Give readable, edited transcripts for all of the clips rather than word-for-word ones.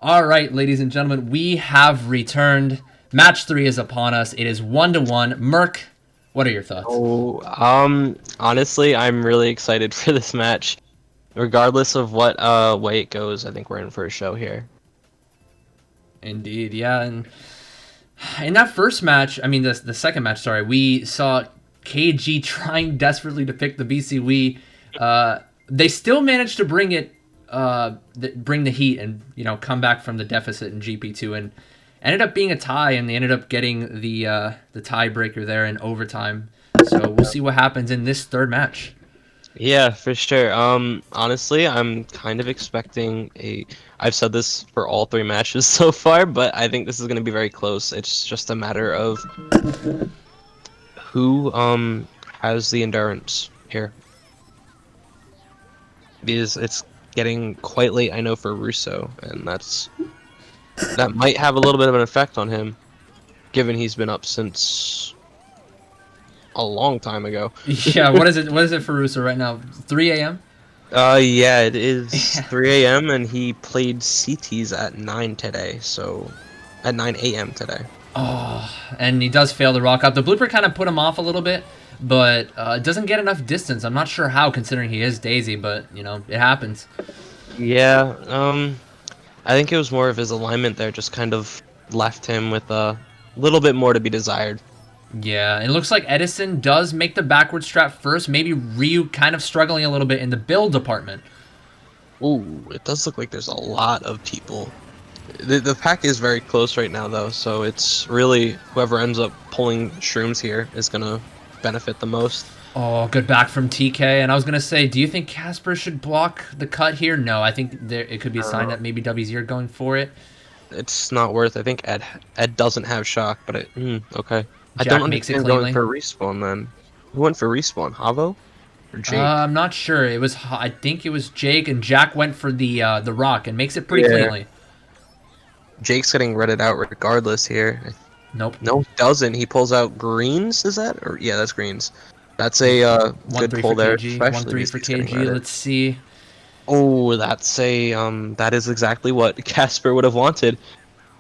All right, ladies and gentlemen, we have returned. Match 3 is upon us. It is 1-1. Merc, what are your thoughts? Honestly, I'm really excited for this match. Regardless of what way it goes, I think we're in for a show here. Indeed, yeah. And in that first match, I mean the second match, sorry, we saw KG trying desperately to pick the BCW. They still managed to bring the heat and come back from the deficit in GP2 and ended up being a tie, and they ended up getting the tiebreaker there in overtime. So we'll see what happens in this third match. Yeah, for sure. Honestly, I'm kind of expecting I've said this for all 3 matches so far, but I think this is going to be very close. It's just a matter of who has the endurance here. Because it's getting quite late, I know, for Russo, and that might have a little bit of an effect on him, given he's been up since a long time ago. Yeah, what is it? What is it for Russo right now? 3 a.m. Yeah, it is 3 a.m. and he played CTs at 9 today, so at 9 a.m. today. Oh, and he does fail the rock up. The blooper kind of put him off a little bit, but doesn't get enough distance. I'm not sure how, considering he is Daisy, but it happens. Yeah, I think it was more of his alignment there, just kind of left him with a little bit more to be desired. Yeah, it looks like Edison does make the backward strap first. Maybe Ryu kind of struggling a little bit in the build department. Ooh, it does look like there's a lot of people. The pack is very close right now, though, so it's really whoever ends up pulling shrooms here is going to benefit the most. Oh, good back from TK. And I was going to say, do you think Casper should block the cut here? No, I think it could be a sign that maybe WZ are going for it. It's not worth. I think Ed doesn't have shock, but okay. I Jack don't makes it understand cleanly. going for respawn then. Who went for respawn? Havo or Jake? I'm not sure. I think it was Jake, and Jack went for the rock and makes it pretty cleanly. Jake's getting redded out regardless here. Nope. No, he doesn't. He pulls out greens. Is that? Or yeah, that's greens. That's a good pull there. 1-3 for KG. Let's see. Oh, that is exactly what Casper would have wanted.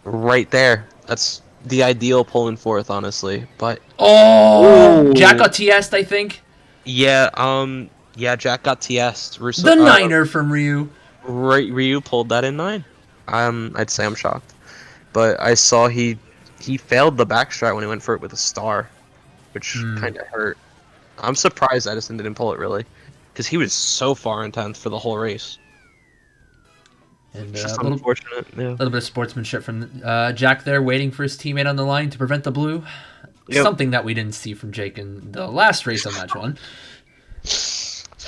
Right there. That's the ideal pulling forth, honestly. But Jack got TS'd, I think. Yeah, Jack got TS'd. The niner from Ryu. Ryu pulled that in 9. I'd say I'm shocked, but I saw he failed the backstrat when he went for it with a star, which kind of hurt. I'm surprised Edison didn't pull it really, because he was so far in 10th for the whole race. And just unfortunate. A little bit of sportsmanship from Jack there, waiting for his teammate on the line to prevent the blue. Yep. Something that we didn't see from Jake in the last race of match 1.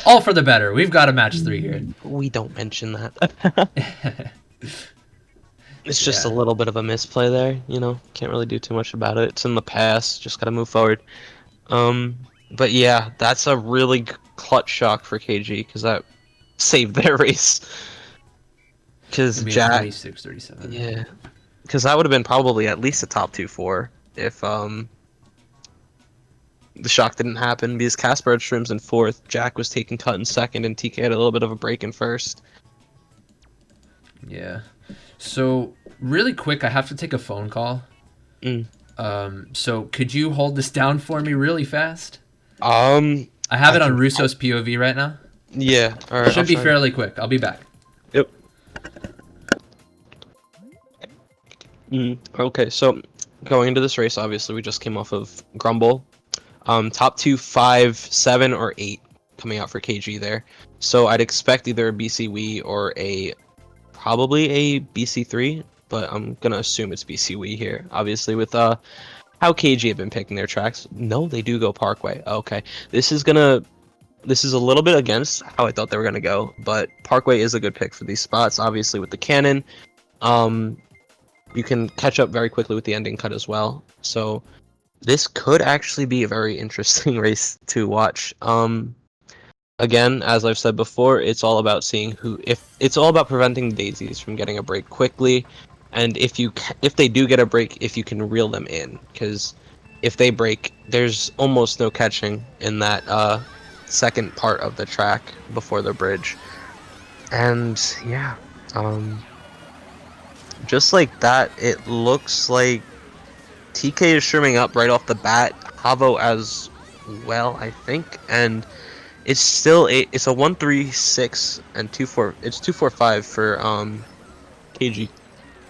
All for the better. We've got a match 3 here. We don't mention that. It's just a little bit of a misplay there, Can't really do too much about it. It's in the past. Just gotta move forward. But yeah, that's a really clutch shock for KG because that saved their race. Because Jack, 36, 37. Yeah, because that would have been probably at least a top 2-4 if the shock didn't happen. Because Casper had shrooms in 4th, Jack was taking cut in 2nd, and TK had a little bit of a break in 1st. Yeah. So really quick, I have to take a phone call. So could you hold this down for me really fast? I have it on Russo's POV right now. Yeah. All right. Should be fairly quick. I'll be back. Yep. Okay, so going into this race, obviously we just came off of Grumble. Top 2, 5, 7, or 8 coming out for KG there. So I'd expect either a BCW or probably a BC3, but I'm gonna assume it's BCW here. Obviously with how KG have been picking their tracks. No, they do go Parkway. Okay, this is a little bit against how I thought they were gonna go, but Parkway is a good pick for these spots. Obviously with the cannon, you can catch up very quickly with the ending cut as well. So this could actually be a very interesting race to watch. Again, as I've said before, it's all about seeing it's all about preventing daisies from getting a break quickly, and if they do get a break, if you can reel them in, because if they break, there's almost no catching in that second part of the track before the bridge. And yeah, just like that, it looks like TK is shrimming up right off the bat. Havo as well, I think, and it's still it's a 1-3-6 and 2-4. It's 2-4-5 for KG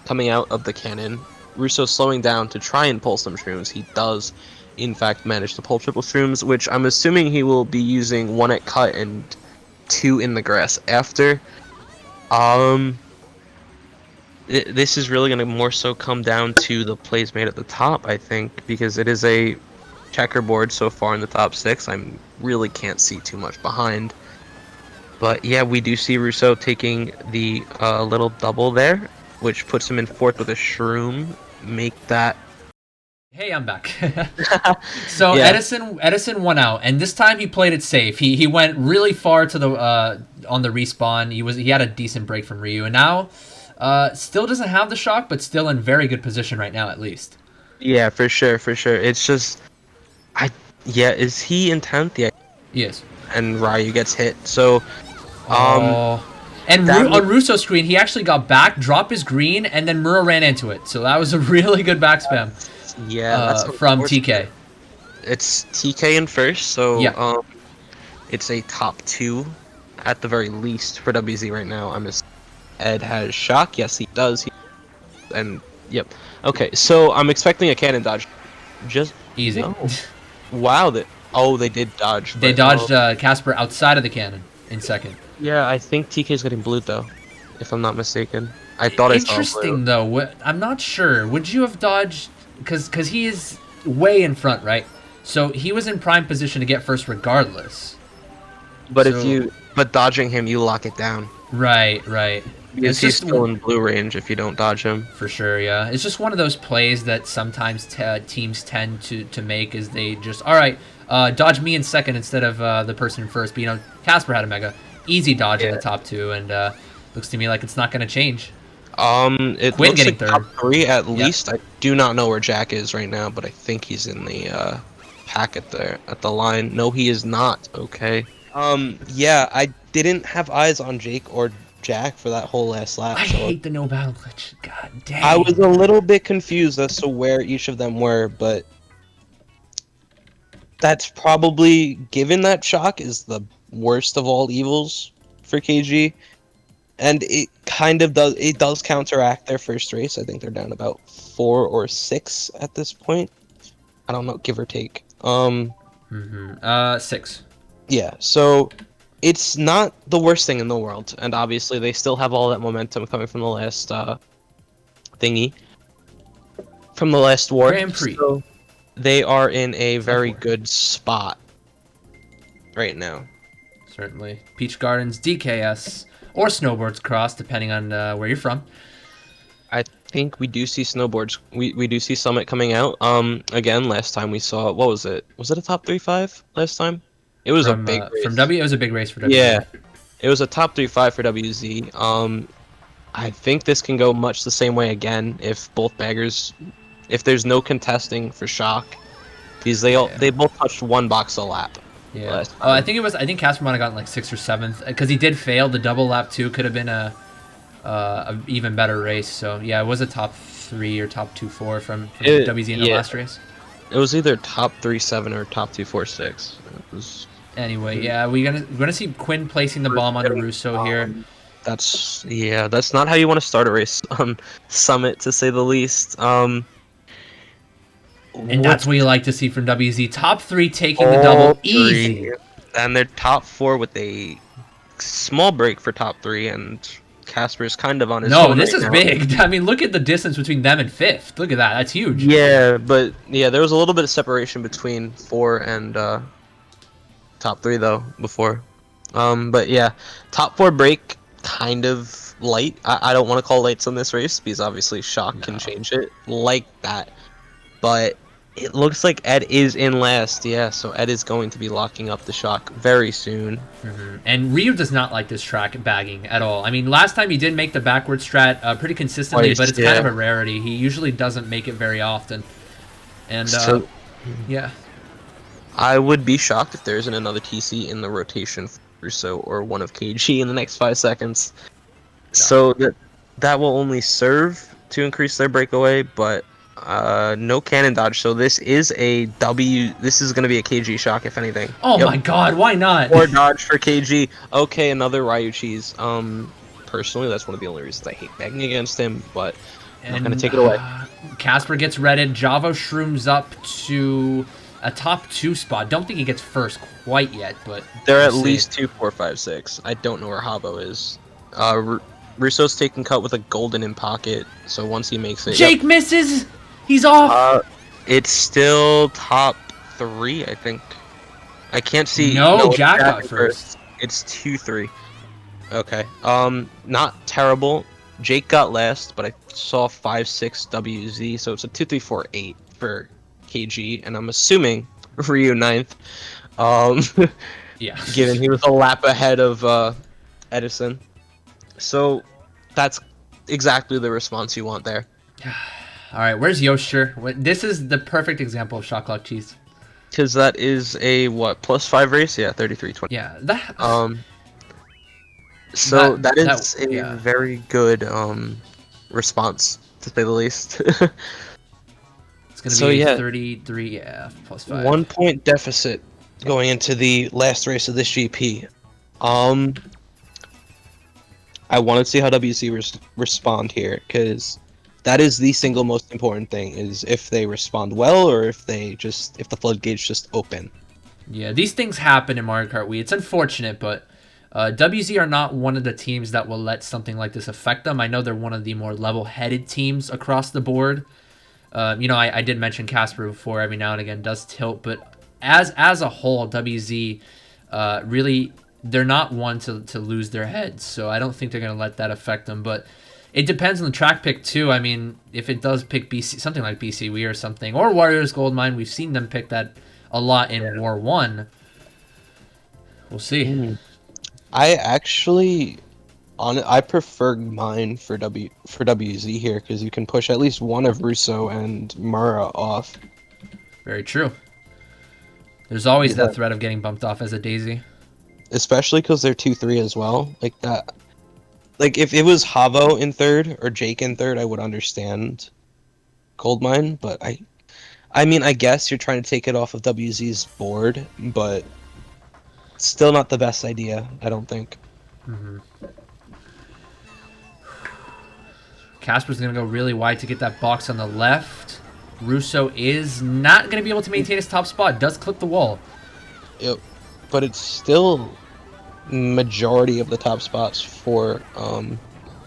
coming out of the cannon. Russo slowing down to try and pull some shrooms. He does, in fact, manage to pull triple shrooms, which I'm assuming he will be using 1 at cut and 2 in the grass after. This is really going to more so come down to the plays made at the top, I think, because it is a checkerboard so far in the top 6. I really can't see too much behind. But yeah, we do see Russo taking the little double there, which puts him in 4th with a shroom. Make that... Hey, I'm back. So Yeah. Edison won out, and this time he played it safe. He went really far to the on the respawn. He had a decent break from Ryu, and now still doesn't have the shock, but still in very good position right now at least. Yeah, for sure. It's just... is he in 10th? Yeah. Yes. And Ryu gets hit, so... And on Russo's screen, he actually got back, dropped his green, and then Mura ran into it. So that was a really good back spam. Yeah, that's from TK. It's TK in first, so yeah. It's a top 2 at the very least for WZ right now. Ed has shock. Yes, he does. And yep. Okay, so I'm expecting a cannon dodge. Just easy. No. Wow. They did dodge. They dodged Casper outside of the cannon in second. Yeah, I think TK's getting blued though, if I'm not mistaken. I thought I saw Interesting though. I'm not sure. Would you have dodged? Because he is way in front, right? So he was in prime position to get first regardless. But but dodging him, you lock it down. Right. Because he's still in blue range if you don't dodge him. For sure, yeah. It's just one of those plays that sometimes teams tend to make is they just, all right, dodge me in second instead of the person in first. But, Casper had a mega easy dodge in the top 2, and looks to me like it's not going to change. It Quinn looks getting like third. top 3 at least. I do not know where Jack is right now, but I think he's in the packet there at the line. No, he is not. Okay. Yeah, I didn't have eyes on Jake or Jack for that whole last lap. I hate the no battle glitch. God damn. I was a little bit confused as to where each of them were, but that's probably, given that shock is the worst of all evils for KG. And it kind of does counteract their first race. I think they're down about 4 or 6 at this point. I don't know, give or take. 6. Yeah, so it's not the worst thing in the world, and obviously they still have all that momentum coming from the last thingy, from the last war. Grand Prix. So they are in a very good spot right now. Certainly. Peach Gardens, DKS, or Snowboards Cross, depending on where you're from. I think we do see snowboards. We do see Summit coming out. Again, last time we saw, what was it? Was it a top 3-5 last time? It was a big race. It was a big race for WZ. Yeah, it was a top 3-5 for WZ. I think this can go much the same way again if both baggers, if there's no contesting for shock, because they both touched 1 box a lap. Yeah. I think Casper might have gotten like 6th or 7th because he did fail. The double lap 2 could have been a even better race. So yeah, it was a top 3 or top 2-4 from WZ in the last race. It was either top 3-7 or top 2-4-6. It was. Anyway, yeah, we're gonna see Quinn placing the bomb onto Russo here. That's not how you want to start a race on Summit, to say the least. And that's what you like to see from WZ. Top 3 taking the double easy. And they're top 4 with a small break for top 3, and Casper's kind of on his own. No, this right is now. big. I mean, look at the distance between them and 5th. Look at that. That's huge. Yeah, but yeah, there was a little bit of separation between 4 and top 3 though before. But yeah, top 4 break kind of light. I don't want to call lights on this race because obviously shock can change it like that. But it looks like Ed is in last, yeah, so Ed is going to be locking up the shock very soon. And Ryu does not like this track bagging at all. I mean, last time he did make the backward strat pretty consistently, but it's kind of a rarity. He usually doesn't make it very often. And, yeah. I would be shocked if there isn't another TC in the rotation for Russo or one of KG in the next 5 seconds. So that will only serve to increase their breakaway, but no cannon dodge. So this is a W. This is going to be a KG shock, if anything. Oh my god, why not? Or dodge for KG. Okay, another Ryu cheese. Personally, that's one of the only reasons I hate begging against him, but I'm not going to take it away. Casper gets redded. Javo shrooms up to a top 2 spot. Don't think he gets first quite yet, but They're at least 2, 4, 5, 6. I don't know where Havo is. Russo's taking cut with a golden in pocket, so once he makes it... Jake misses! He's off! It's still top 3, I think. I can't see... No, Jack got first. It's 2-3. Okay. Not terrible. Jake got last, but I saw 5-6 WZ, so it's a 2-3-4-8 for KG, and I'm assuming Ryu 9th. Yeah. Given he was a lap ahead of Edison. So that's exactly the response you want there. All right, where's Yosher? This is the perfect example of shot clock cheese. Because that is a, what, +5 race? Yeah, 33-20. Yeah, that... So that is a very good response, to say the least. It's going to be 33, yeah, +5. 1 point deficit going into the last race of this GP. I want to see how WC respond here, because that is the single most important thing, is if they respond well or if the floodgates just open. Yeah, these things happen in Mario Kart Wii. It's unfortunate, but WZ are not one of the teams that will let something like this affect them. I know they're one of the more level-headed teams across the board. I did mention Casper before. Every now and again does tilt, but as a whole, WZ really, they're not one to lose their heads. So I don't think they're going to let that affect them. But it depends on the track pick too. I mean, if it does pick something like BC Wii or something, or Warriors Goldmine, we've seen them pick that a lot in War 1. We'll see. I actually, I prefer mine for WZ here, because you can push at least one of Russo and Mura off. Very true. There's always that threat of getting bumped off as a daisy. Especially because they're 2-3 as well. Like that. Like if it was Havo in third or Jake in third, I would understand Goldmine, but I mean, I guess you're trying to take it off of WZ's board, but still not the best idea, I don't think. Casper's going to go really wide to get that box on the left. Russo is not going to be able to maintain his top spot. Does clip the wall. Yep. But it's still majority of the top spots for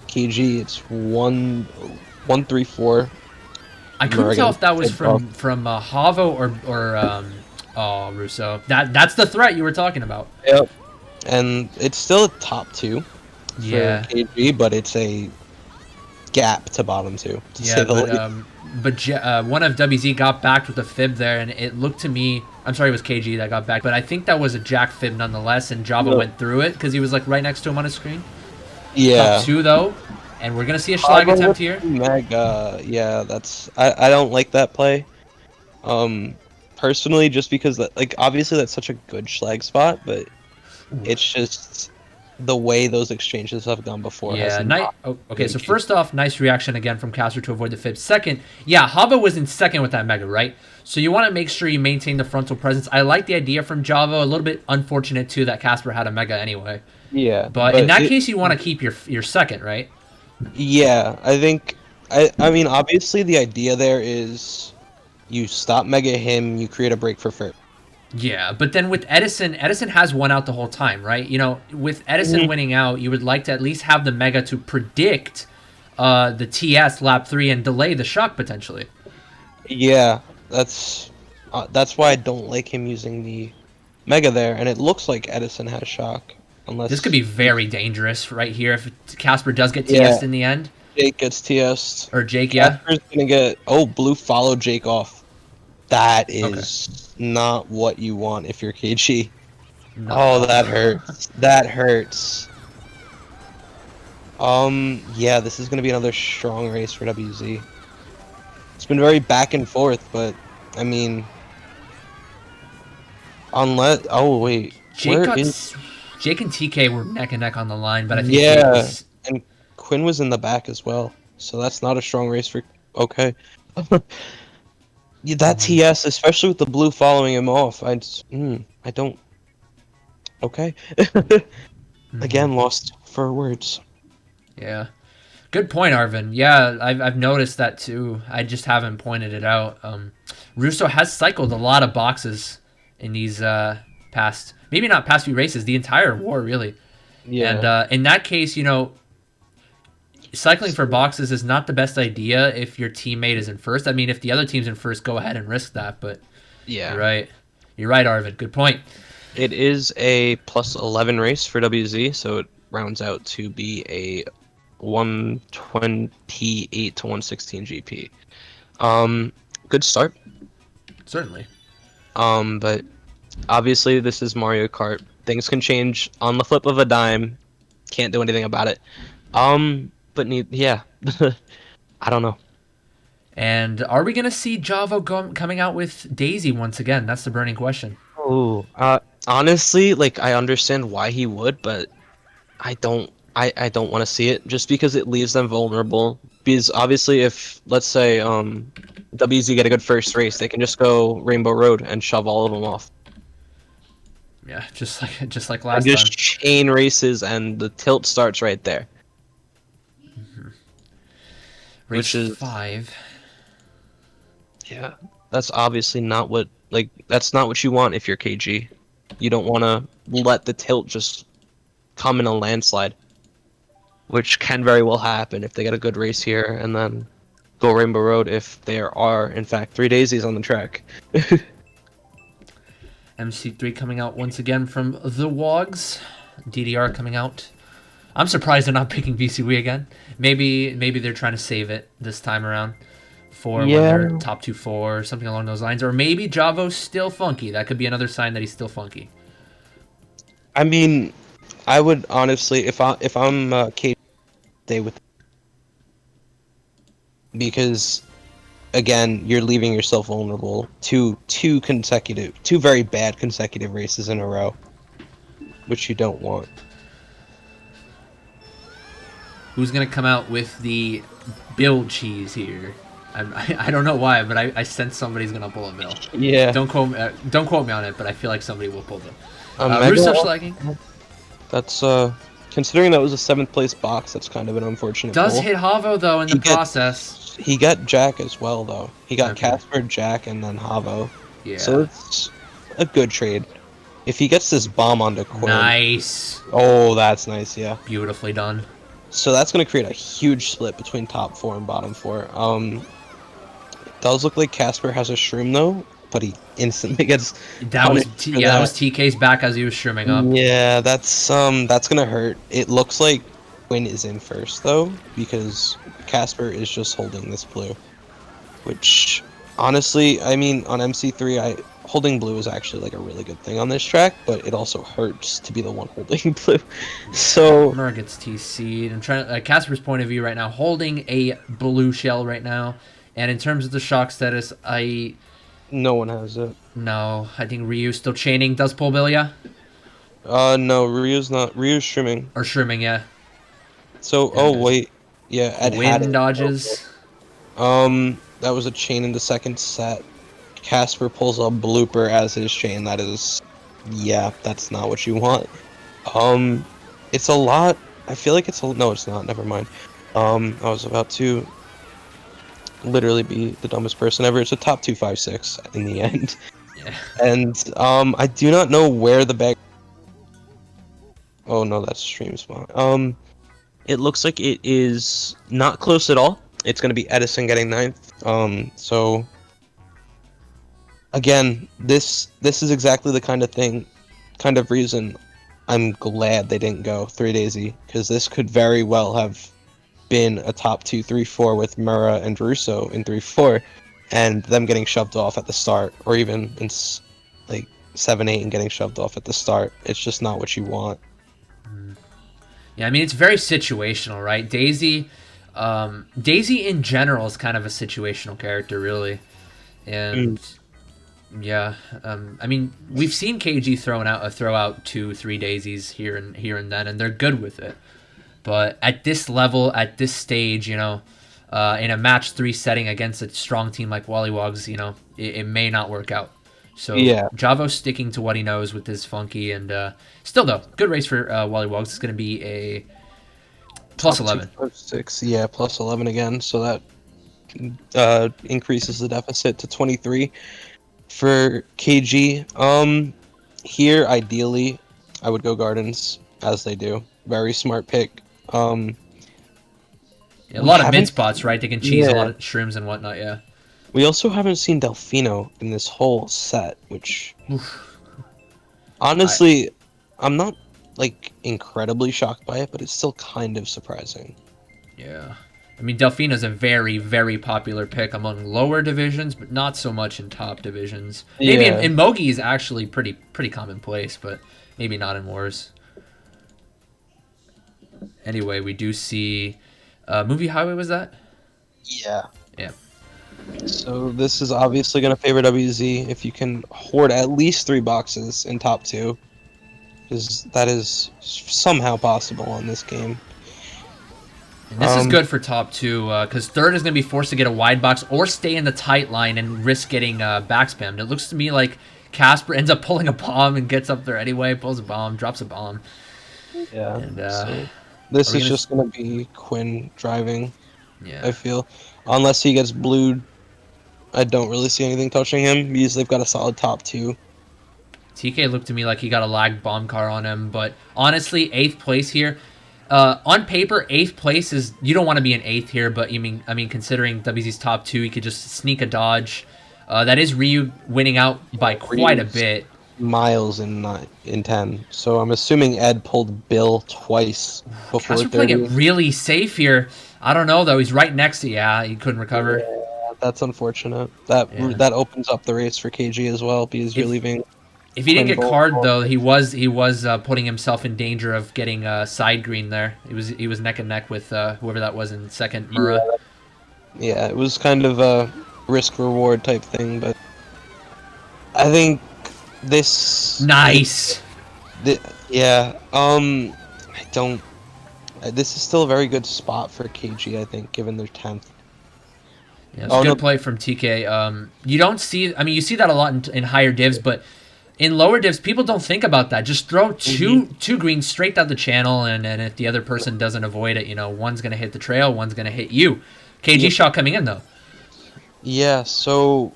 KG. It's 1, 3, 4. I couldn't tell if that was from Havo or Russo. That's the threat you were talking about. Yep. And it's still a top 2 for KG, but it's a gap to bottom 2. But one of WZ got backed with a fib there, and it looked to me... I'm sorry, it was KG that got back, but I think that was a Jack fib nonetheless, and Java went through it because he was like right next to him on his screen. Yeah. Top 2 though, and we're gonna see a schlag attempt here. Mega, yeah, that's I don't like that play. Personally, just because obviously that's such a good schlag spot, but it's just the way those exchanges have gone before. Yeah, okay, so first off, nice reaction again from Casper to avoid the fib. Second, yeah, Hava was in second with that Mega, right? So you want to make sure you maintain the frontal presence. I like the idea from Java. A little bit unfortunate, too, that Casper had a Mega anyway. Yeah. But in that case, you want to keep your second, right? Yeah, I think... I mean, obviously, the idea there is you stop Mega him, you create a break for first. Yeah, but then with Edison has one out the whole time, right? You know, with Edison winning out, you would like to at least have the Mega to predict the TS lap 3 and delay the shock potentially. Yeah, that's why I don't like him using the Mega there, and it looks like Edison has shock. Unless this could be very dangerous right here if Casper does get TS'd in the end. Jake gets TS'd. Or Jake, yeah. Casper's gonna get... Oh, Blue followed Jake off. That is not what you want if you're KG. No. Oh, that hurts. That hurts. Yeah, this is gonna be another strong race for WZ. It's been very back and forth, but I mean, unless wait, Jake and TK were neck and neck on the line, but I think and Quinn was in the back as well. so that's not a strong race for. Okay. Yeah, that TS, especially with the blue following him off, I don't. Okay. Again, lost for words. Yeah. Good point, Arvin. Yeah, I've noticed that too. I just haven't pointed it out. Russo has cycled a lot of boxes in these past, maybe not past few races, the entire war really. And Yeah. in that case, you know, cycling for boxes is not the best idea if your teammate is in first. I mean, if the other team's in first, go ahead and risk that. But Yeah. you're right. You're right, Arvin. Good point. It is a plus 11 race for WZ, so it rounds out to be a 128 to 116 GP. Good start. Certainly. But obviously this is Mario Kart. Things can change on the flip of a dime. Can't do anything about it. Yeah. I don't know. And are we going to see Javo coming out with Daisy once again? That's the burning question. Oh, honestly, like I understand why he would, but I don't. I don't want to see it just because it leaves them vulnerable. Because obviously, if let's say WZ get a good first race, they can just go Rainbow Road and shove all of them off. Yeah, just like And last just time. chain races, and the tilt starts right there. Race Which is 5. Yeah, that's obviously not what that's not what you want if you're KG. You don't want to let the tilt just come in a landslide, which can very well happen if they get a good race here and then go Rainbow Road if there are in fact 3 daisies on the track. MC3 coming out once again from the WollywogZ. DDR coming out. I'm surprised they're not picking VCW again. Maybe they're trying to save it this time around for when they're top 2-4 or something along those lines. Or maybe Javo's still funky. That could be another sign that he's still funky. I mean, I would honestly, if I'm KG, stay with, because again, you're leaving yourself vulnerable to two very bad consecutive races in a row, which you don't want. Who's gonna come out with the Bill cheese here? I don't know why, but I sense somebody's gonna pull a Bill. Yeah. Don't quote me on it, but I feel like somebody will pull them. Mega Russo slagging That's considering that was a 7th place box. That's kind of an unfortunate. Does pull. hit Havo though in the process. He got Jack as well though. He got Okay. Casper, Jack, and then Havo. Yeah. So it's a good trade. If he gets this bomb onto Quinn. Nice. Oh, that's nice. Yeah. Beautifully done. So that's going to create a huge split between top 4 and bottom 4. It does look like Casper has a shroom though, but he instantly gets. That was that was TK's back as he was shrimming up. Yeah, that's gonna hurt. It looks like Quinn is in first though, because Casper is just holding this blue. Which honestly, I mean, on MC3, holding blue is actually like a really good thing on this track, but it also hurts to be the one holding blue. So Merc gets TC'd. I'm trying Casper's point of view right now, holding a blue shell right now. And in terms of the shock status, no one has it. No, I think Ryu's still chaining. Does pull Bill, yeah? No, Ryu's not. Ryu's shrimming. Or shrimming, yeah. So, oh wait, yeah, Ed had Wind it. dodges. That was a chain in the second set. Casper pulls a blooper as his chain. That is, yeah, that's not what you want. It's a lot. I feel like no, it's not. Never mind. I was about to literally be the dumbest person ever. It's a top 256 in the end. Yeah. And I do not know where the bag. Oh no, that's stream spawn. It looks like it is not close at all. It's going to be Edison getting 9th. So again, this is exactly the kind of reason I'm glad they didn't go 3daisy, because this could very well have been a top 2, 3, 4 with Mura and Russo in 3, 4, and them getting shoved off at the start, or even in like 7, 8 and getting shoved off at the start. It's just not what you want. Yeah, I mean, it's very situational, right? Daisy in general is kind of a situational character, really. And yeah, I mean, we've seen KG throw out 2, 3 daisies here and then, and they're good with it. But at this level, at this stage, you know, in a match 3 setting against a strong team like WollywogZ, you know, it may not work out. So Yeah. Javo's sticking to what he knows with his funky, and still though, good race for WollywogZ. It's going to be a plus 11. 6, yeah, plus 11 again. So that increases the deficit to 23 for KG. Here ideally, I would go Gardens as they do. Very smart pick. Yeah, a lot of mid spots, right? They can cheese a lot of shrooms and whatnot. Yeah. We also haven't seen Delfino in this whole set, which honestly, I'm not like incredibly shocked by it, but it's still kind of surprising. Yeah. I mean, Delfino's a very, very popular pick among lower divisions, but not so much in top divisions. Maybe in Mogi is actually pretty commonplace, but maybe not in Wars. Anyway, we do see Moonview Highway, was that? Yeah. Yeah. So this is obviously going to favor WZ if you can hoard at least 3 boxes in top 2. Because that is somehow possible on this game. And this is good for top 2, because third is going to be forced to get a wide box or stay in the tight line and risk getting backspammed. It looks to me like Casper ends up pulling a bomb and gets up there anyway, pulls a bomb, drops a bomb. Yeah. And, so this is just going to be Quinn driving, yeah. I feel. Unless he gets blued, I don't really see anything touching him because they've got a solid top 2. TK looked to me like he got a lag bomb car on him, but honestly, 8th place here. On paper, 8th place is, you don't want to be in 8th here, but I mean, considering WZ's top 2, he could just sneak a dodge. That is Ryu winning out by quite a bit. Miles in 10. So I'm assuming Ed pulled Bill twice before 30. Playing it really safe here. I don't know though. He's right next to he couldn't recover. Yeah, that's unfortunate. That opens up the race for KG as well because you're leaving. If he didn't get card though, he was putting himself in danger of getting side green there. He was neck and neck with whoever that was in second, Mura. Yeah, it was kind of a risk reward type thing, but I think this nice. Yeah, I don't. This is still a very good spot for KG, I think, given their 10th. Yeah, it's a good play from TK. You don't see. I mean, you see that a lot in higher divs, but in lower divs, people don't think about that. Just throw two greens straight down the channel, and if the other person doesn't avoid it, you know, one's gonna hit the trail, one's gonna hit you. KG shot coming in though. Yeah, so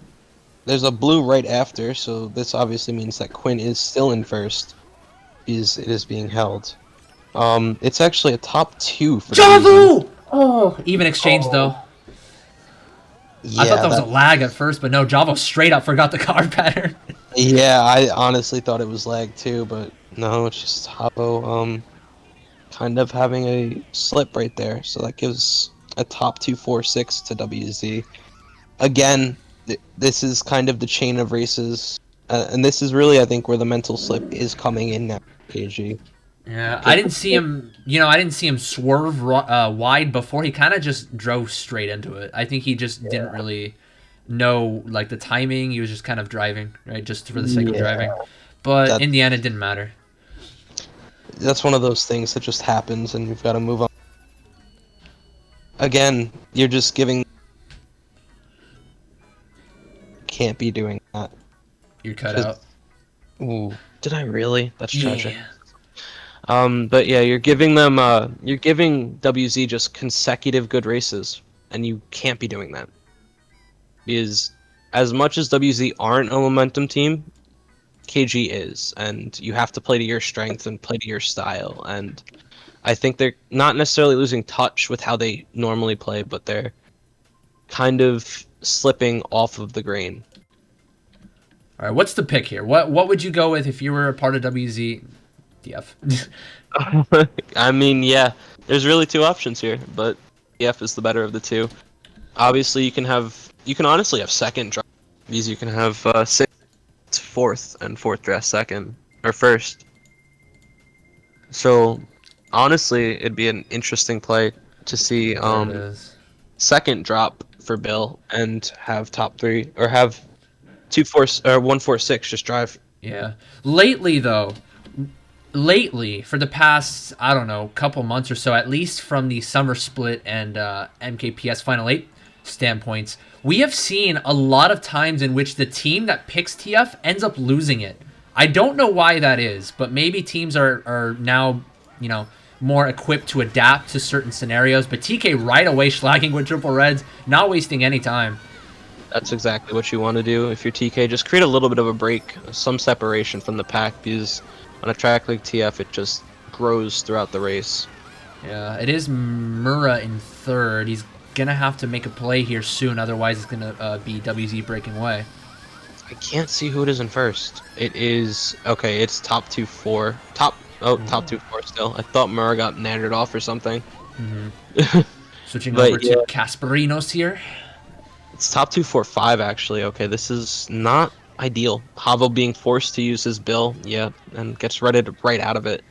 there's a blue right after, so this obviously means that Quinn is still in first. It is being held. It's actually a top 2 for Javu! Oh, even exchange though. Yeah, I thought that was a lag at first, but no, Javo straight up forgot the card pattern. Yeah, I honestly thought it was lag too, but no, it's just Javo kind of having a slip right there. So that gives a top 2-4-6 to WZ. Again, this is kind of the chain of races, and this is really, I think, where the mental slip is coming in now, KG. Yeah, I didn't see him. You know, I didn't see him swerve wide before. He kind of just drove straight into it. I think he just didn't really know like the timing. He was just kind of driving, right, just for the sake of driving. But in the end, it didn't matter. That's one of those things that just happens, and you've got to move on. Again, you're just giving. Can't be doing that. You're cut out. Ooh, did I really? That's tragic. But yeah, you're giving them, you're giving WZ just consecutive good races, and you can't be doing that. Because as much as WZ aren't a momentum team, KG is, and you have to play to your strength and play to your style, and I think they're not necessarily losing touch with how they normally play, but they're kind of slipping off of the grain. All right, what's the pick here? What would you go with if you were a part of WZ? DF. I mean, yeah, there's really 2 options here, but DF is the better of the 2. Obviously, you can honestly have second draw, because you can have 6th, 4th, and 4th dress second or first. So honestly, it'd be an interesting play to see second drop for Bill and have top 3 or have 2-4 or 1-4-6 just drive. Yeah. Lately though, lately, for the past, I don't know, couple months or so, at least from the summer split and MKPS Final 8 standpoints, we have seen a lot of times in which the team that picks TF ends up losing it. I don't know why that is, but maybe teams are now, you know, more equipped to adapt to certain scenarios. But TK right away slagging with triple reds, not wasting any time. That's exactly what you want to do. If you're TK, just create a little bit of a break, some separation from the pack, because on a track like TF, it just grows throughout the race. Yeah, it is Mura in third. He's going to have to make a play here soon, otherwise it's going to be WZ breaking away. I can't see who it is in first. It is... Okay, it's top 2-4. Top 2-4 still. I thought Mura got nandered off or something. Switching over to Casperinos here. It's top 2-4-5 actually. Okay, this is not ideal. Havo being forced to use his bill, yeah, and gets redded right out of it.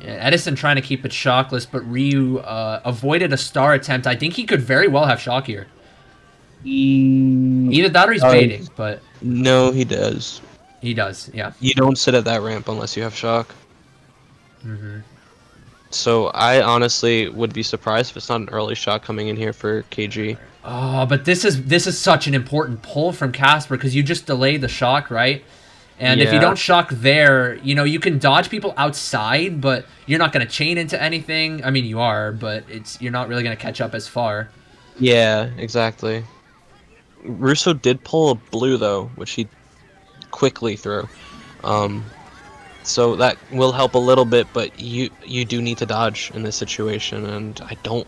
Yeah, Edison trying to keep it shockless, but Ryu avoided a star attempt. I think he could very well have shock here. Either that or he's baiting, but... No, he does. He does, yeah. You don't sit at that ramp unless you have shock. So I honestly would be surprised if it's not an early shot coming in here for KG. Oh, but this is such an important pull from Casper, because you just delay the shock, right? And if you don't shock there, you know, you can dodge people outside, but you're not going to chain into anything. I mean, you are, but you're not really going to catch up as far. Yeah, exactly. Russo did pull a blue, though, which he quickly threw. So that will help a little bit, but you do need to dodge in this situation, and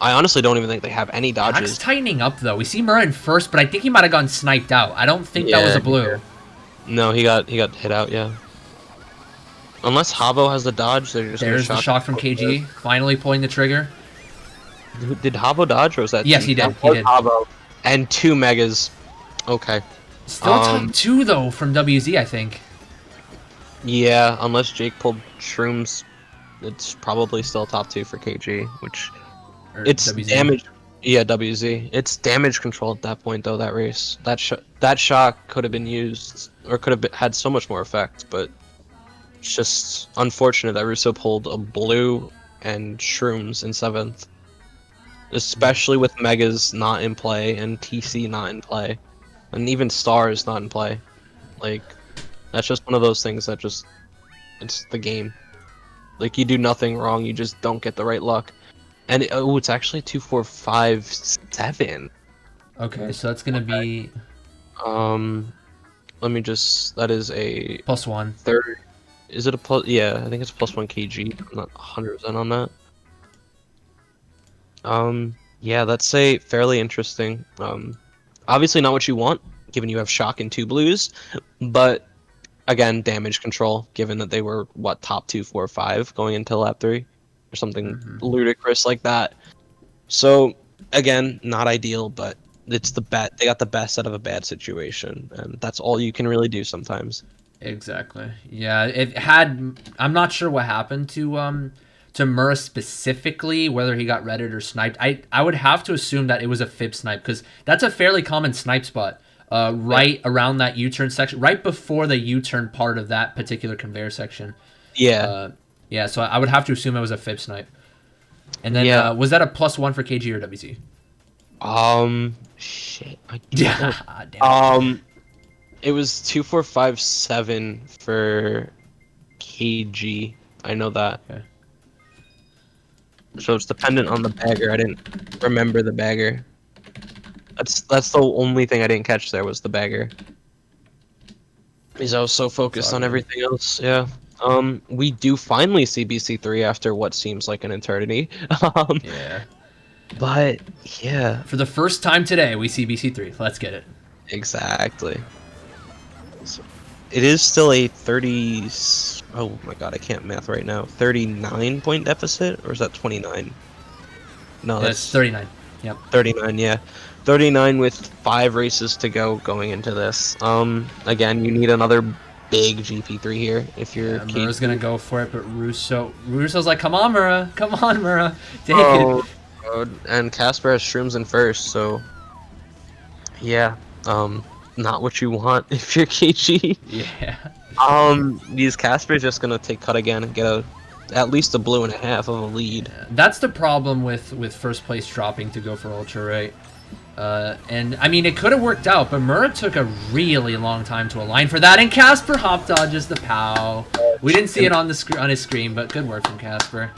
I honestly don't even think they have any dodges. Max tightening up, though. We see Murra in first, but I think he might have gotten sniped out. I don't think that was a blue. No, he got hit out, yeah. Unless Havo has the dodge, they're just There's the shock from KG, finally pulling the trigger. Did Havo dodge, or was that... Yes, he did. He did. Havo. And 2 megas. Okay. Still top 2, though, from WZ, I think. Yeah, unless Jake pulled shrooms, it's probably still top 2 for KG, which... It's WZ. Damage... Yeah, WZ. It's damage control at that point, though, that race. That shock could have been used, or could have had so much more effect, but... It's just unfortunate that Russo pulled a blue and shrooms in 7th. Especially with Megas not in play, and TC not in play. And even Stars not in play. Like, that's just one of those things that just... It's the game. Like, you do nothing wrong, you just don't get the right luck. And, it's actually 2, 4, 5, 7. Okay, so that's gonna be... Let me just... That is a... +1. Third... Is it a plus? Yeah, I think it's +1 kg. I'm not 100% on that. Yeah, that's a fairly interesting. Obviously not what you want, given you have shock and 2 blues, but again, damage control, given that they were what, top 2, 4, 5 going into lap 3 or something ludicrous like that. So again, not ideal, but it's the bet. They got the best out of a bad situation, and that's all you can really do sometimes. Exactly. Yeah, it had... I'm not sure what happened to Murra specifically, whether he got redded or sniped. I would have to assume that it was a fib snipe, because that's a fairly common snipe spot, right around that U-turn section, right before the U-turn part of that particular conveyor section. Yeah. Yeah, so I would have to assume it was a fib snipe. And then, was that a +1 for KG or WZ? Shit. Damn. It was 2, 4, 5, 7 for KG. I know that. Okay. So it's dependent on the bagger. I didn't remember the bagger. That's the only thing I didn't catch there was the bagger. Because I was so focused on everything else. Yeah. We do finally see BC3 after what seems like an eternity. Yeah. But yeah. For the first time today, we see BC3. Let's get it. Exactly. So it is still a 30... Oh my god, I can't math right now. 39 point deficit? Or is that 29? No, that's 39. Yep. 39, yeah. 39 with 5 races to go going into this. Again, you need another big GP3 here if you're... Yeah, Murra's gonna go for it, but Russo's like, come on, Murra! Come on, Murra! Take it! And Casper has shrooms in first, so... Yeah, not what you want if you're KG. Yeah. These Casper's just gonna take cut again and get at least a blue and a half of a lead. That's the problem with first place dropping to go for Ultra, right? And I mean, it could have worked out, but Merc took a really long time to align for that, and Casper hop dodges the POW. We didn't see it on the on his screen, but good work from Casper.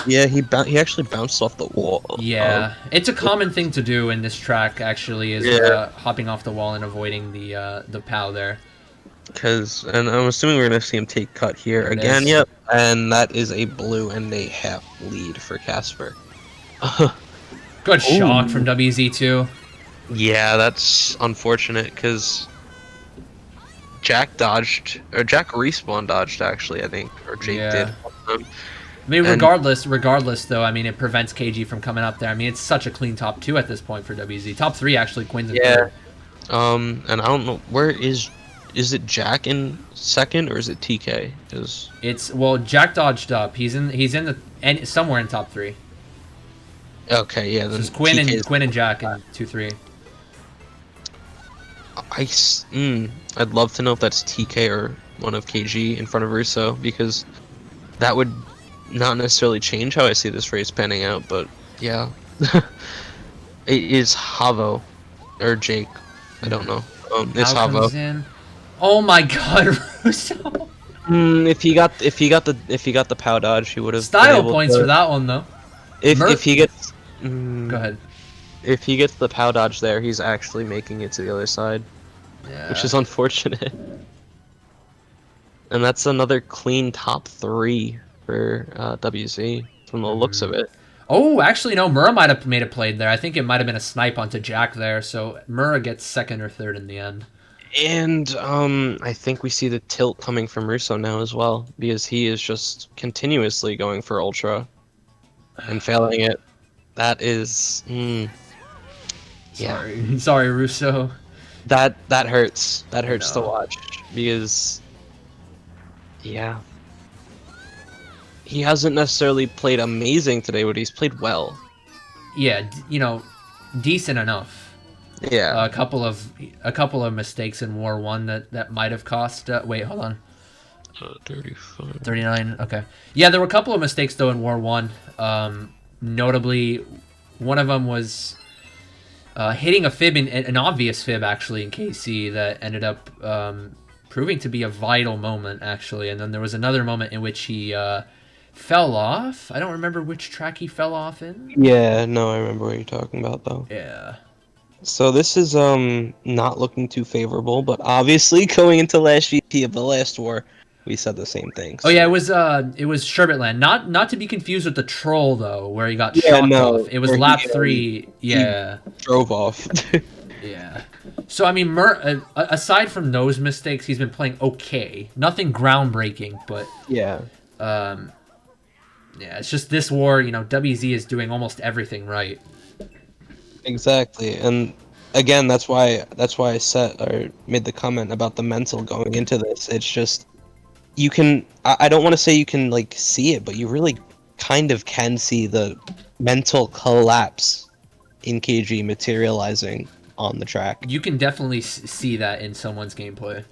Yeah, he actually bounced off the wall. Yeah, it's a common thing to do in this track. Actually, is hopping off the wall and avoiding the POW there. And I'm assuming we're gonna see him take cut here again. Yep, and that is a blue and a half lead for Casper. Good shot from WZ2. Yeah, that's unfortunate because Jack respawn dodged actually, I think, or Jake did. I mean, regardless though, I mean, it prevents KG from coming up there. I mean, it's such a clean top 2 at this point for WZ. Top 3 actually, Quinn's in third. And I don't know where is it Jack in second or is it TK? Well, Jack dodged up. He's in the somewhere in top 3. Okay, yeah. Then it's Quinn and Jack in 2-3. I'd love to know if that's TK or one of KG in front of Russo, because that would not necessarily change how I see this race panning out, but yeah. It is Havo or Jake. I don't know. It's Havo. Oh my god, Russo. If he got the POW dodge, he would have style points for that one though. If he gets go ahead. If he gets the POW dodge there, he's actually making it to the other side, which is unfortunate. And that's another clean top 3 for WZ from the looks of it. Oh, actually, no. Murrah might have made a play there. I think it might have been a snipe onto Jack there, so Murrah gets second or third in the end. And I think we see the tilt coming from Russo now as well, because he is just continuously going for Ultra and failing it. That is... Sorry, Russo. That hurts. That hurts to watch, because... Yeah. He hasn't necessarily played amazing today, but he's played well. Yeah, decent enough. Yeah. A couple of mistakes in War 1 that might have cost... wait, hold on. 35. 39, okay. Yeah, there were a couple of mistakes, though, in War 1. Notably, one of them was hitting a fib, an obvious fib, actually, in KC that ended up proving to be a vital moment, actually. And then there was another moment in which he fell off. I don't remember which track he fell off in. Yeah, no, I remember what you're talking about, though. Yeah. So this is not looking too favorable, but obviously going into last GP of the last war, we said the same thing. So. Oh yeah, it was Sherbet Land. Not to be confused with the troll though, where he got shocked off. It was lap 3. Yeah. He drove off. Yeah. So I mean, aside from those mistakes, he's been playing okay. Nothing groundbreaking, but yeah. Yeah, it's just this war. WZ is doing almost everything right. Exactly, and again, that's why I made the comment about the mental going into this. It's just you can. I don't want to say you can like see it, but you really kind of can see the mental collapse in KG materializing on the track. You can definitely see that in someone's gameplay.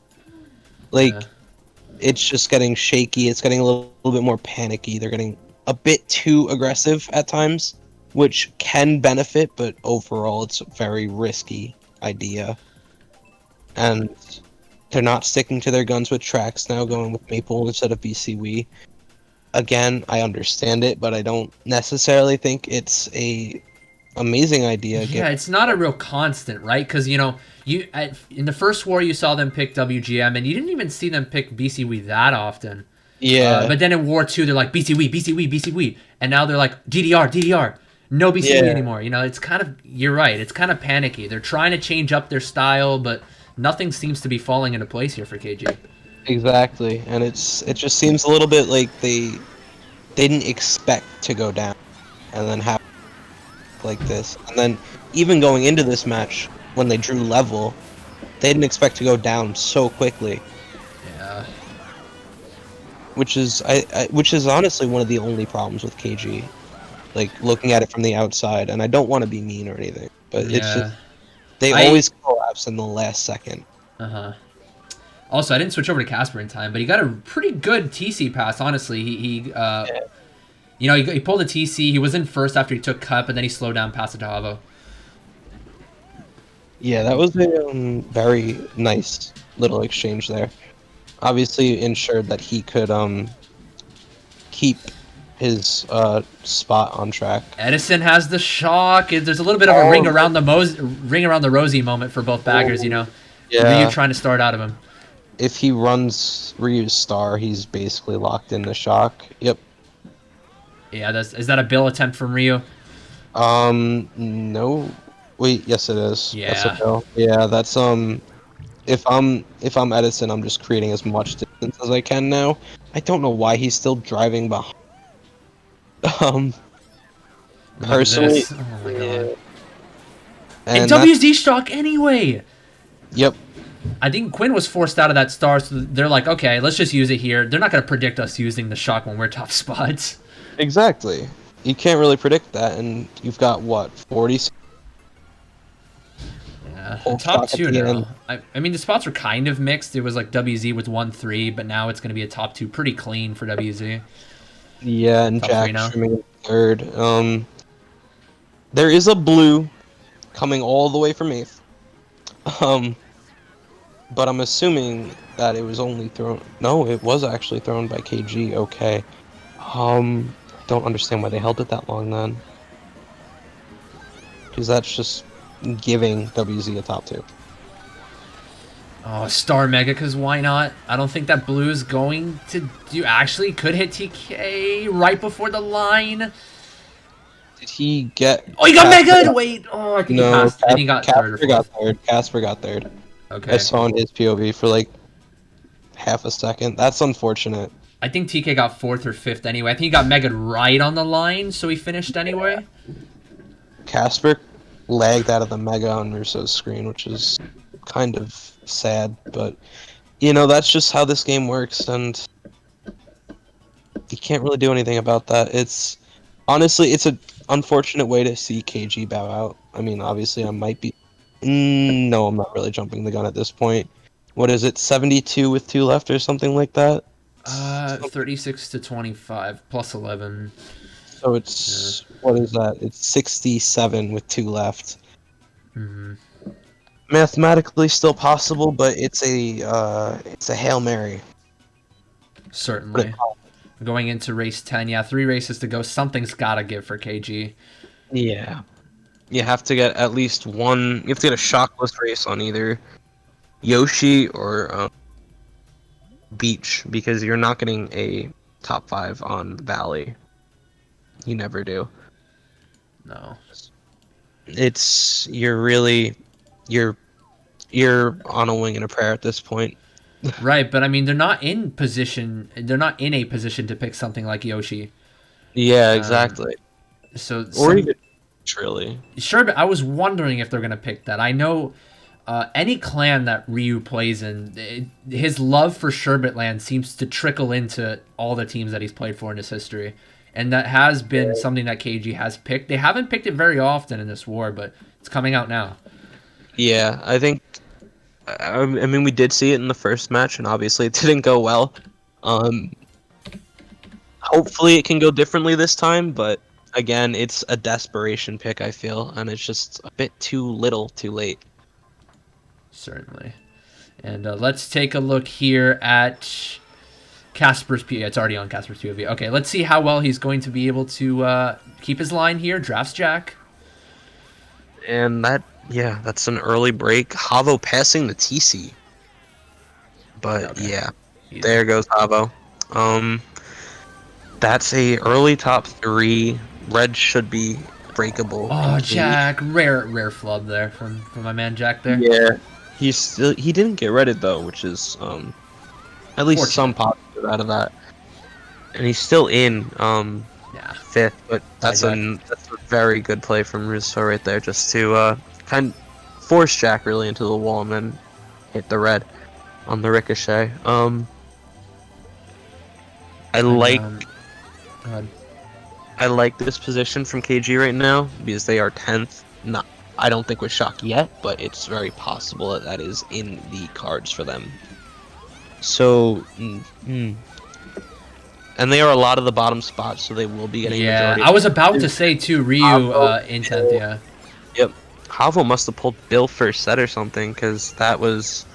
It's just getting shaky. It's getting a little bit more panicky. They're getting a bit too aggressive at times, which can benefit, but overall it's a very risky idea. And they're not sticking to their guns with tracks now, going with Maple instead of BCW. Again, I understand it, but I don't necessarily think it's a amazing idea. Yeah, it's not a real constant, right? Because, in the first war you saw them pick WGM, and you didn't even see them pick BCW that often. Yeah. But then in War 2, they're like, BCW. And now they're like, DDR. No BCW anymore. It's kind of, you're right, it's kind of panicky. They're trying to change up their style, but nothing seems to be falling into place here for KG. Exactly, and it just seems a little bit like they didn't expect to go down and then have like this. And then even going into this match, when they drew level, they didn't expect to go down so quickly. Yeah. Which is honestly one of the only problems with KG. Like, looking at it from the outside, and I don't want to be mean or anything, but it's just they always collapse in the last second. Uh-huh. Also, I didn't switch over to Casper in time, but he got a pretty good TC pass, honestly. He pulled a TC. He was in first after he took cut, but then he slowed down past it to Havo. Yeah, that was a very nice little exchange there. Obviously ensured that he could keep his spot on track. Edison has the shock. There's a little bit of a ring around the rosy moment for both baggers, you know. Yeah. Ryu trying to start out of him. If he runs Ryu's star, he's basically locked in the shock. Yep. Yeah, is that a bill attempt from Ryu? No. Wait, yes it is. Yeah. That's a bill. Yeah, that's if I'm Edison, I'm just creating as much distance as I can now. I don't know why he's still driving behind. Personally, Oh my god. And WZ shock anyway. Yep. I think Quinn was forced out of that star, so they're like, okay, let's just use it here. They're not going to predict us using the shock when we're top spots. Exactly. You can't really predict that, and you've got what 40. Yeah, top two now. I mean, the spots were kind of mixed. It was like WZ with 1-3, but now it's going to be a top two, pretty clean for WZ. Yeah, and top Jack trimming in third. There is a blue coming all the way from 8th. But I'm assuming that it was only thrown. No, it was actually thrown by KG. Okay. Don't understand why they held it that long then. Because that's just giving WZ a top 2. Oh, Star Mega, because why not? I don't think that blue is going to do. Actually, could hit TK right before the line. Did he get? Oh, he got Mega. Wait. Oh, I think he passed. And he got Casper third. Got third. Casper got third. Okay. I saw in his POV for like half a second. That's unfortunate. I think TK got 4th or 5th anyway. I think he got Mega right on the line, so he finished anyway. Casper lagged out of the Mega on Russo's screen, which is kind of sad, but you know, that's just how this game works, and you can't really do anything about that. It's honestly, it's an unfortunate way to see KG bow out. I mean, obviously I might be no, I'm not really jumping the gun at this point. What is it, 72 with 2 left or something like that? 36 to 25 plus 11. So it's what is that? It's 67 with 2 left. Mm-hmm. Mathematically still possible, but it's a Hail Mary. Certainly. Going into race 10, yeah, 3 races to go. Something's got to give for KG. Yeah. You have to get at least one. You have to get a shockless race on either Yoshi or Beach, because you're not getting a top 5 on Valley. You never do. No. It's you're on a wing and a prayer at this point. Right, but I mean, they're not in a position to pick something like Yoshi. Yeah, exactly. Or even really. Sherbet, I was wondering if they're gonna pick that. I know any clan that Ryu plays in, his love for Sherbet Land seems to trickle into all the teams that he's played for in his history, and that has been something that KG has picked. They haven't picked it very often in this war, but it's coming out now. Yeah, I think. I mean, we did see it in the first match, and obviously it didn't go well. Hopefully it can go differently this time, but again, it's a desperation pick, I feel, and it's just a bit too little, too late. Certainly. And let's take a look here at Casper's POV. It's already on Casper's POV. Okay, let's see how well he's going to be able to keep his line here. Drafts Jack. And that's an early break. Havo passing the TC. But okay. Yeah, there goes Havo. That's a early top 3. Red should be breakable. Oh, Jack, rare flub there from my man Jack there. Yeah, he didn't get redded though, which is at least some positive out of that. And he's still in 5th, but that's a very good play from Russo right there, just to kind of force Jack really into the wall and then hit the red on the ricochet. I like this position from KG right now because they are 10th. I don't think with shock yet, but it's very possible that that is in the cards for them. So, and they are a lot of the bottom spots, so they will be getting majority. I was about to say too, Ryu in 10th, yeah. Yep. Havo must have pulled Bill first set or something, because that was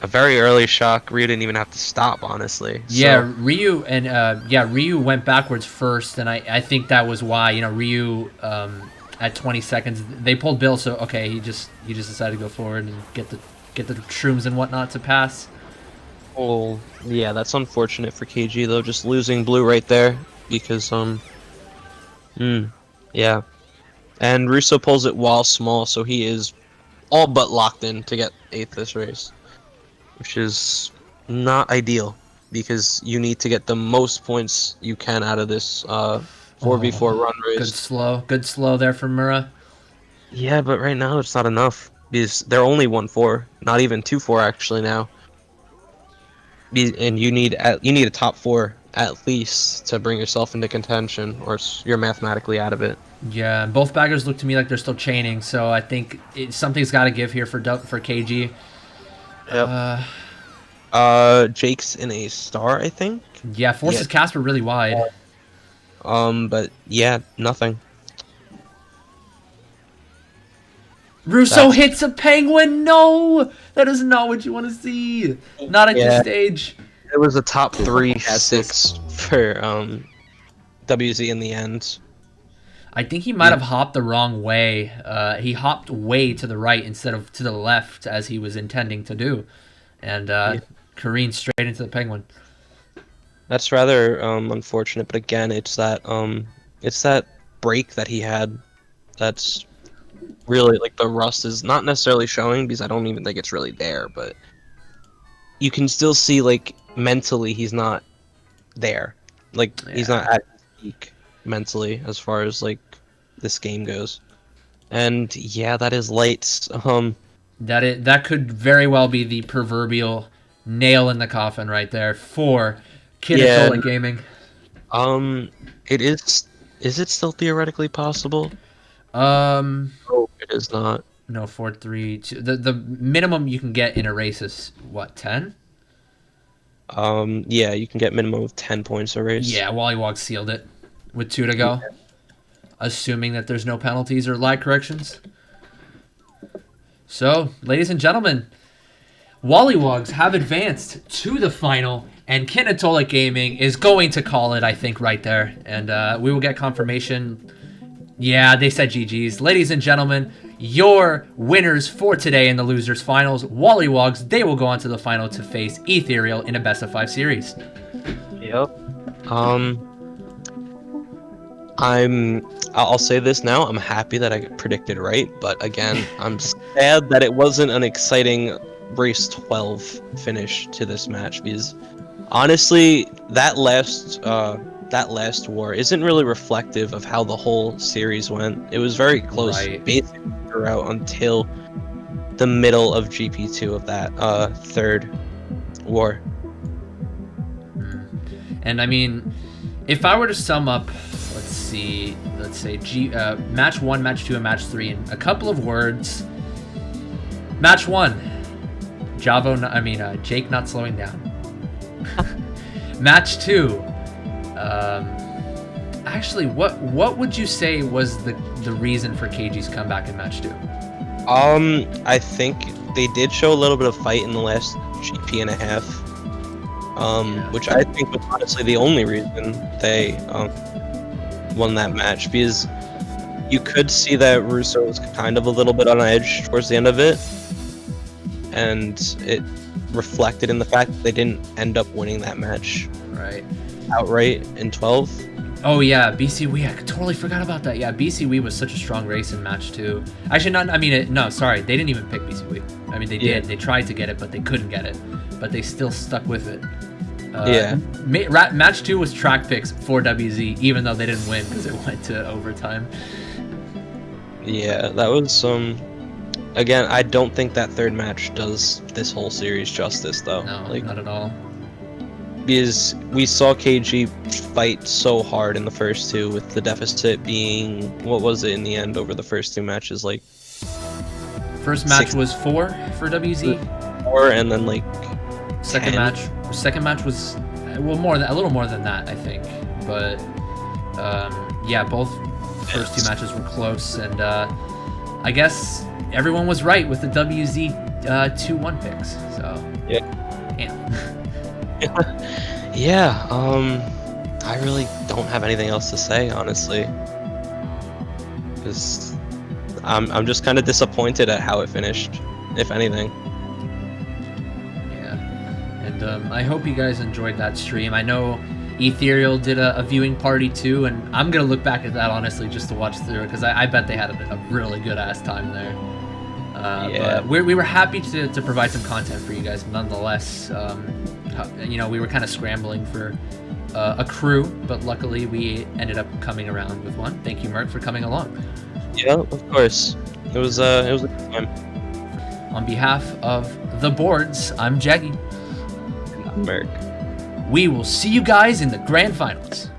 a very early shock. Ryu didn't even have to stop, honestly. Yeah, So, Ryu and Ryu went backwards first, and I think that was why, you know, Ryu at 20 seconds they pulled Bill, so okay, he just decided to go forward and get the shrooms and whatnot to pass. oh, yeah, that's unfortunate for KG though, just losing blue right there because yeah. And Russo pulls it while small, so he is all but locked in to get 8th this race, which is not ideal because you need to get the most points you can out of this 4v4 run race. Good slow there from Mura. Yeah, but right now it's not enough because they're only 1-4, not even 2-4 actually now. And you need a top 4 at least to bring yourself into contention, or you're mathematically out of it. Yeah, both baggers look to me like they're still chaining, so I think something's got to give here for KG. Yep. Jake's in a star, I think. Yeah, forces Casper really wide. But yeah, nothing. Russo hits a penguin. No, that is not what you want to see. Not at this stage. It was a top 3-6 for WZ in the end. I think he might have hopped the wrong way. He hopped way to the right instead of to the left as he was intending to do, and careened straight into the penguin. That's rather unfortunate, but again, it's that break that he had that's really, like, the rust is not necessarily showing because I don't even think it's really there, but you can still see, like, mentally he's not there. Like, he's not at his peak mentally as far as, like, this game goes. And yeah, that is light. That could very well be the proverbial nail in the coffin right there for Kinetolic Gaming. It is it still theoretically possible? No, it is not. No, 4-3. The minimum you can get in a race is what, 10? Yeah, you can get minimum of 10 points a race. Yeah, WollywogZ sealed it with 2 to go, assuming that there's no penalties or lag corrections. So, ladies and gentlemen, WollywogZ have advanced to the final, and Kinetolic Gaming is going to call it, I think, right there. And we will get confirmation. Yeah, they said GG's. Ladies and gentlemen, your winners for today in the losers finals, WollywogZ, they will go on to the final to face Ethereal in a best-of-5 series. Yep. I'll say this now, I'm happy that I predicted right, but again, I'm sad that it wasn't an exciting race 12 finish to this match, because honestly, that last war isn't really reflective of how the whole series went. It was very close basically throughout until the middle of GP2 of that third war. And I mean, if I were to sum up, let's say match 1, match 2, and match 3 in a couple of words. Match 1, Jake not slowing down. Match 2, actually, what would you say was the reason for KG's comeback in match 2? I think they did show a little bit of fight in the last GP and a half, which I think was honestly the only reason they won that match, because you could see that Russo was kind of a little bit on edge towards the end of it, and it reflected in the fact that they didn't end up winning that match outright in 12. Oh yeah, BCW. I totally forgot about that. Yeah, BCW was such a strong race in match 2. Actually, no, sorry, they didn't even pick BCW. I mean, they did. They tried to get it, but they couldn't get it. But they still stuck with it. Match 2 was track picks for WZ, even though they didn't win because it went to overtime. Yeah, that was again, I don't think that third match does this whole series justice, though. No, not at all. Because we saw KG fight so hard in the first 2, with the deficit being, what was it in the end over the first 2 matches, like First match 6 was 4 for WZ. 4, and then like Second 10. match was a little more than that, I think. But yeah, both first 2 matches were close, and I guess everyone was right with the WZ 2-1 picks. So yeah. Yeah, I really don't have anything else to say, honestly, because I'm just kind of disappointed at how it finished, if anything. Yeah, and I hope you guys enjoyed that stream. I know Ethereal did a viewing party too, and I'm gonna look back at that honestly just to watch through it, because I bet they had a really good ass time there. Yeah. But we were happy to provide some content for you guys nonetheless. You know, we were kind of scrambling for a crew, but luckily we ended up coming around with one. Thank you, Merc, for coming along. Yeah, of course. It was a good time. On behalf of the boards, I'm Jaggy. Merc. We will see you guys in the grand finals.